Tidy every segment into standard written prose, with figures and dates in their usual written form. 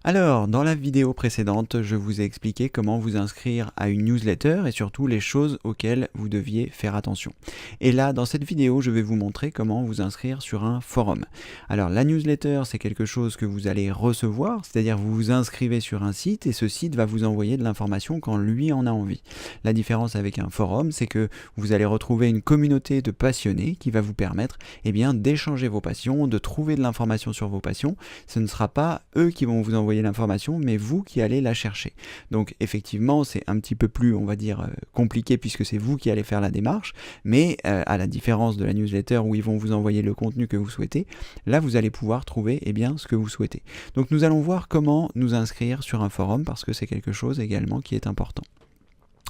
Alors, dans la vidéo précédente, je vous ai expliqué comment vous inscrire à une newsletter et surtout les choses auxquelles vous deviez faire attention. Et là, dans cette vidéo, je vais vous montrer comment vous inscrire sur un forum. Alors, la newsletter, c'est quelque chose que vous allez recevoir, c'est-à-dire vous vous inscrivez sur un site et ce site va vous envoyer de l'information quand lui en a envie. La différence avec un forum, c'est que vous allez retrouver une communauté de passionnés qui va vous permettre d'échanger vos passions, de trouver de l'information sur vos passions. Ce ne sera pas eux qui vont vous envoyer l'information, mais vous qui allez la chercher. Donc effectivement, c'est un petit peu plus, on va dire, compliqué puisque c'est vous qui allez faire la démarche, mais à la différence de la newsletter où ils vont vous envoyer le contenu que vous souhaitez, là vous allez pouvoir trouver ce que vous souhaitez. Donc nous allons voir comment nous inscrire sur un forum parce que c'est quelque chose également qui est important.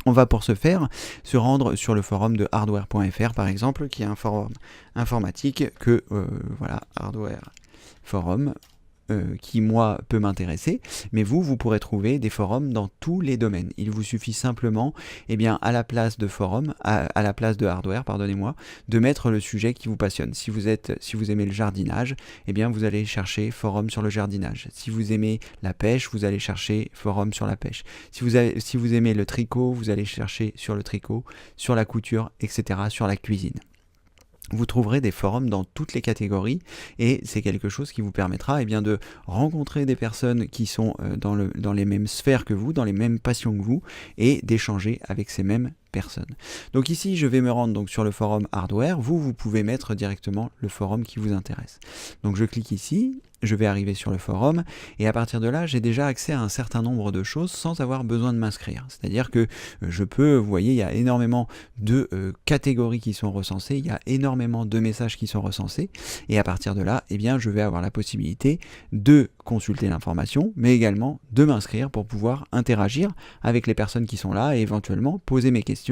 On va pour ce faire se rendre sur le forum de hardware.fr par exemple, qui est un forum informatique que, voilà, hardware forum, qui moi peut m'intéresser, mais vous pourrez trouver des forums dans tous les domaines. Il vous suffit simplement, à la place de forum, à la place de hardware, pardonnez-moi, de mettre le sujet qui vous passionne. Si vous aimez le jardinage, vous allez chercher forum sur le jardinage. Si vous aimez la pêche, vous allez chercher forum sur la pêche. Si vous aimez le tricot, vous allez chercher sur le tricot, sur la couture, etc., sur la cuisine. Vous trouverez des forums dans toutes les catégories et c'est quelque chose qui vous permettra de rencontrer des personnes qui sont dans les mêmes sphères que vous, dans les mêmes passions que vous et d'échanger avec ces mêmes personnes. Donc ici, je vais me rendre donc sur le forum hardware. Vous pouvez mettre directement le forum qui vous intéresse. Donc je clique ici, je vais arriver sur le forum et à partir de là, j'ai déjà accès à un certain nombre de choses sans avoir besoin de m'inscrire. C'est-à-dire que je peux, vous voyez, il y a énormément de catégories qui sont recensées, il y a énormément de messages qui sont recensés et à partir de là, je vais avoir la possibilité de consulter l'information, mais également de m'inscrire pour pouvoir interagir avec les personnes qui sont là et éventuellement poser mes questions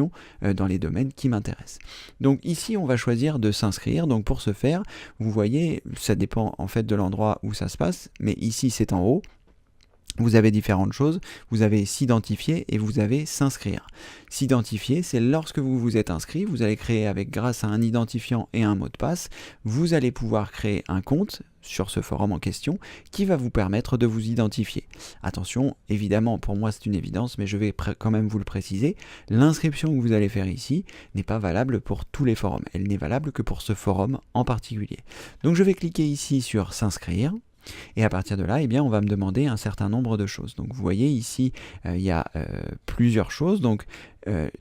dans les domaines qui m'intéressent. Donc ici, on va choisir de s'inscrire. Donc pour ce faire, vous voyez, ça dépend en fait de l'endroit où ça se passe, mais ici c'est en haut. Vous avez différentes choses, vous avez s'identifier et vous avez s'inscrire. S'identifier, c'est lorsque vous vous êtes inscrit, vous allez créer grâce à un identifiant et un mot de passe, vous allez pouvoir créer un compte sur ce forum en question qui va vous permettre de vous identifier. Attention, évidemment, pour moi c'est une évidence, mais je vais quand même vous le préciser, l'inscription que vous allez faire ici n'est pas valable pour tous les forums, elle n'est valable que pour ce forum en particulier. Donc je vais cliquer ici sur s'inscrire. Et à partir de là, on va me demander un certain nombre de choses. Donc vous voyez ici, il y a plusieurs choses. Donc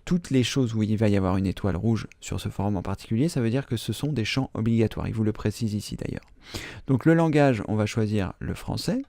toutes les choses où il va y avoir une étoile rouge sur ce forum en particulier, ça veut dire que ce sont des champs obligatoires. Il vous le précise ici d'ailleurs. Donc le langage, on va choisir le français.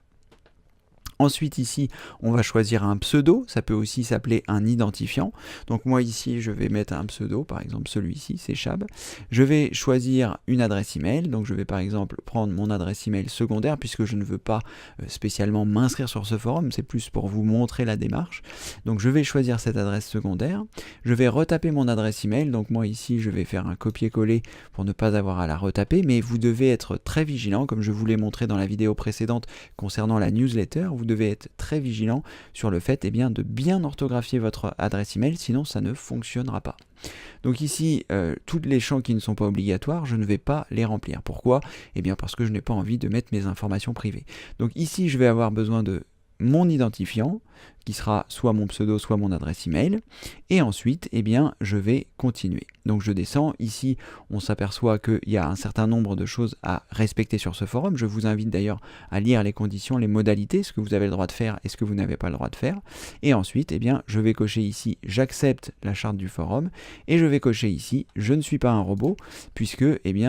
Ensuite ici, on va choisir un pseudo, ça peut aussi s'appeler un identifiant. Donc moi ici, je vais mettre un pseudo, par exemple celui-ci, c'est Chab. Je vais choisir une adresse email, donc je vais par exemple prendre mon adresse email secondaire puisque je ne veux pas spécialement m'inscrire sur ce forum, c'est plus pour vous montrer la démarche. Donc je vais choisir cette adresse secondaire, je vais retaper mon adresse email, donc moi ici je vais faire un copier-coller pour ne pas avoir à la retaper, mais vous devez être très vigilant, comme je vous l'ai montré dans la vidéo précédente concernant la newsletter, vous devez être très vigilant sur le fait de bien orthographier votre adresse email, sinon ça ne fonctionnera pas. Donc ici, tous les champs qui ne sont pas obligatoires, je ne vais pas les remplir. Pourquoi ? Parce que je n'ai pas envie de mettre mes informations privées. Donc ici, je vais avoir besoin de mon identifiant, qui sera soit mon pseudo, soit mon adresse email. Et ensuite, je vais continuer. Donc je descends. Ici, on s'aperçoit qu'il y a un certain nombre de choses à respecter sur ce forum. Je vous invite d'ailleurs à lire les conditions, les modalités, ce que vous avez le droit de faire et ce que vous n'avez pas le droit de faire. Et ensuite, je vais cocher ici « J'accepte la charte du forum » et je vais cocher ici « Je ne suis pas un robot » puisque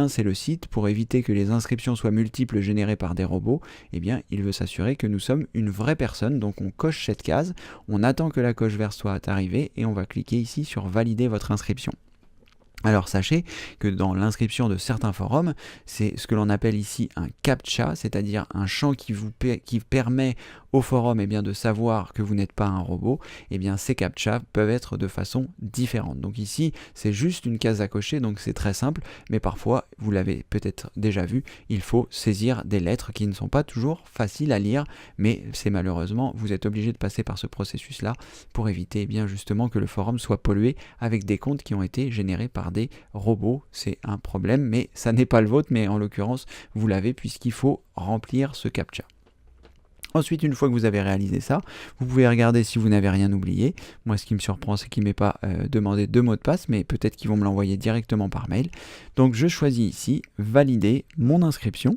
c'est le site, pour éviter que les inscriptions soient multiples générées par des robots, il veut s'assurer que nous sommes une vraie personne. Donc on coche cette case. On attend que la coche verte soit arrivée et on va cliquer ici sur valider votre inscription. Alors sachez que dans l'inscription de certains forums, c'est ce que l'on appelle ici un CAPTCHA, c'est-à-dire un champ qui permet au forum de savoir que vous n'êtes pas un robot. Ces CAPTCHA peuvent être de façon différente. Donc ici, c'est juste une case à cocher, donc c'est très simple, mais parfois, vous l'avez peut-être déjà vu, il faut saisir des lettres qui ne sont pas toujours faciles à lire, mais c'est malheureusement, vous êtes obligé de passer par ce processus-là pour éviter justement que le forum soit pollué avec des comptes qui ont été générés par des robots. C'est un problème, mais ça n'est pas le vôtre, mais en l'occurrence, vous l'avez puisqu'il faut remplir ce CAPTCHA. Ensuite, une fois que vous avez réalisé ça, vous pouvez regarder si vous n'avez rien oublié. Moi, ce qui me surprend, c'est qu'il ne m'est pas demandé de mot de passe, mais peut-être qu'ils vont me l'envoyer directement par mail. Donc, je choisis ici « Valider mon inscription ».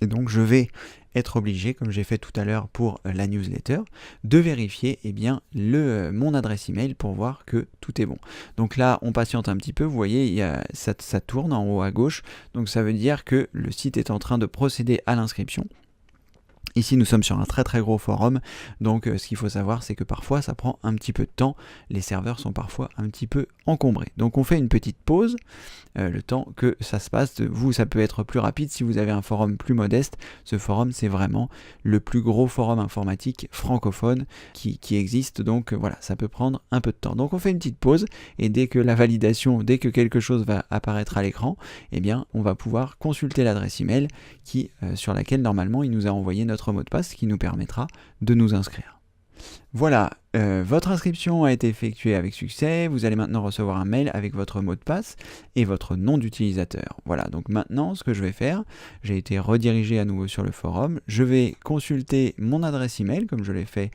Et donc, je vais être obligé, comme j'ai fait tout à l'heure pour la newsletter, de vérifier mon adresse email pour voir que tout est bon. Donc là, on patiente un petit peu, vous voyez, ça tourne en haut à gauche, donc ça veut dire que le site est en train de procéder à l'inscription. Ici, nous sommes sur un très très gros forum, donc ce qu'il faut savoir, c'est que parfois ça prend un petit peu de temps, les serveurs sont parfois un petit peu encombrés. Donc on fait une petite pause, le temps que ça se passe. Vous, ça peut être plus rapide si vous avez un forum plus modeste. Ce forum, c'est vraiment le plus gros forum informatique francophone qui existe, donc voilà, ça peut prendre un peu de temps. Donc on fait une petite pause, et dès que la validation, dès que quelque chose va apparaître à l'écran, eh bien on va pouvoir consulter l'adresse email sur laquelle normalement il nous a envoyé notre mot de passe, qui nous permettra de nous inscrire. Voilà, votre inscription a été effectuée avec succès. Vous allez maintenant recevoir un mail avec votre mot de passe et votre nom d'utilisateur. Voilà, donc maintenant ce que je vais faire, j'ai été redirigé à nouveau sur le forum. Je vais consulter mon adresse email comme je l'ai fait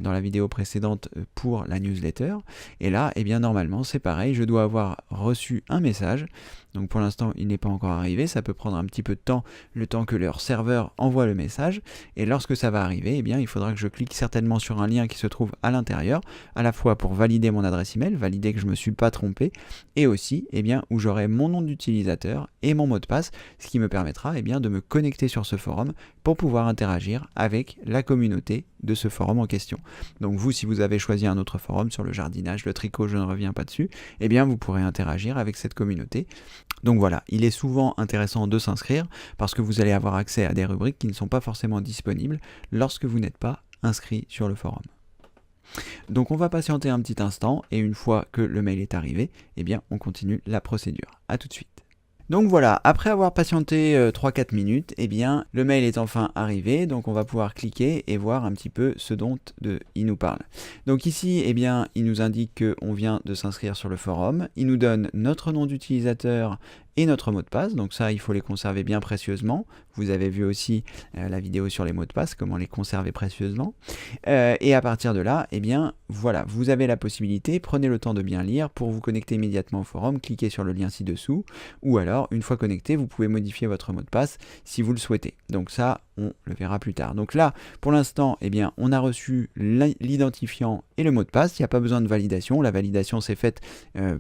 dans la vidéo précédente pour la newsletter. Et là, eh bien normalement c'est pareil, je dois avoir reçu un message. Donc pour l'instant, il n'est pas encore arrivé, ça peut prendre un petit peu de temps, le temps que leur serveur envoie le message. Et lorsque ça va arriver, eh bien, il faudra que je clique certainement sur un lien qui se trouve à l'intérieur, à la fois pour valider mon adresse email, valider que je ne me suis pas trompé, et aussi eh bien, où j'aurai mon nom d'utilisateur et mon mot de passe, ce qui me permettra eh bien, de me connecter sur ce forum pour pouvoir interagir avec la communauté de ce forum en question. Donc vous, si vous avez choisi un autre forum sur le jardinage, le tricot, je ne reviens pas dessus, eh bien vous pourrez interagir avec cette communauté. Donc voilà, il est souvent intéressant de s'inscrire parce que vous allez avoir accès à des rubriques qui ne sont pas forcément disponibles lorsque vous n'êtes pas inscrit sur le forum. Donc on va patienter un petit instant, et une fois que le mail est arrivé, eh bien on continue la procédure. A tout de suite. Donc voilà, après avoir patienté 3-4 minutes, eh bien le mail est enfin arrivé, donc on va pouvoir cliquer et voir un petit peu ce dont il nous parle. Donc ici, eh bien, il nous indique qu'on vient de s'inscrire sur le forum, il nous donne notre nom d'utilisateur et notre mot de passe, donc ça il faut les conserver bien précieusement. Vous avez vu aussi la vidéo sur les mots de passe, comment les conserver précieusement. Et à partir de là, eh bien voilà, vous avez la possibilité, prenez le temps de bien lire pour vous connecter immédiatement au forum, cliquez sur le lien ci-dessous, ou alors une fois connecté, vous pouvez modifier votre mot de passe si vous le souhaitez. Donc ça, on le verra plus tard. Donc là, pour l'instant, eh bien, on a reçu l'identifiant et le mot de passe, il n'y a pas besoin de validation, la validation s'est faite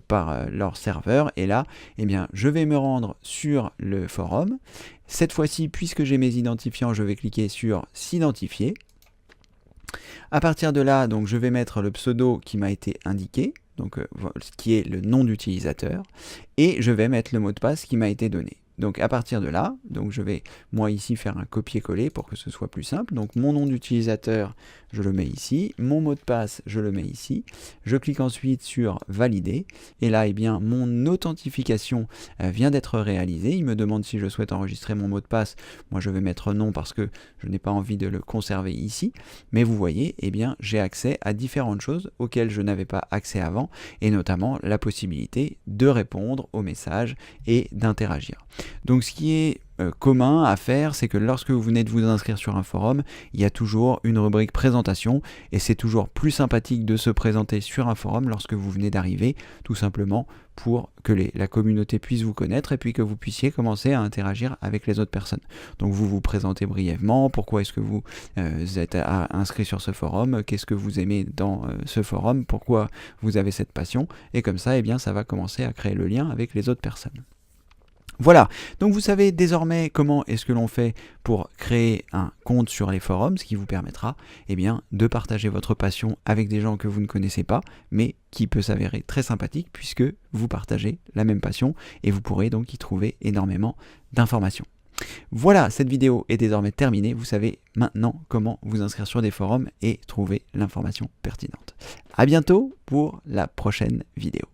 par leur serveur, et là, eh bien, je vais me rendre sur le forum. Cette fois-ci, puisque j'ai mes identifiants, je vais cliquer sur « S'identifier ». À partir de là, donc, je vais mettre le pseudo qui m'a été indiqué, donc, qui est le nom d'utilisateur, et je vais mettre le mot de passe qui m'a été donné. Donc à partir de là, donc je vais moi ici faire un copier-coller pour que ce soit plus simple. Donc mon nom d'utilisateur, je le mets ici, mon mot de passe, je le mets ici. Je clique ensuite sur valider, et là, eh bien, mon authentification vient d'être réalisée. Il me demande si je souhaite enregistrer mon mot de passe. Moi, je vais mettre non parce que je n'ai pas envie de le conserver ici. Mais vous voyez, eh bien, j'ai accès à différentes choses auxquelles je n'avais pas accès avant, et notamment la possibilité de répondre aux messages et d'interagir. Donc ce qui est commun à faire, c'est que lorsque vous venez de vous inscrire sur un forum, il y a toujours une rubrique présentation, et c'est toujours plus sympathique de se présenter sur un forum lorsque vous venez d'arriver, tout simplement pour que la communauté puisse vous connaître, et puis que vous puissiez commencer à interagir avec les autres personnes. Donc vous vous présentez brièvement, pourquoi est-ce que vous êtes inscrit sur ce forum, qu'est-ce que vous aimez dans ce forum, pourquoi vous avez cette passion, et comme ça, eh bien, ça va commencer à créer le lien avec les autres personnes. Voilà, donc vous savez désormais comment est-ce que l'on fait pour créer un compte sur les forums, ce qui vous permettra eh bien, de partager votre passion avec des gens que vous ne connaissez pas, mais qui peut s'avérer très sympathique puisque vous partagez la même passion, et vous pourrez donc y trouver énormément d'informations. Voilà, cette vidéo est désormais terminée. Vous savez maintenant comment vous inscrire sur des forums et trouver l'information pertinente. À bientôt pour la prochaine vidéo.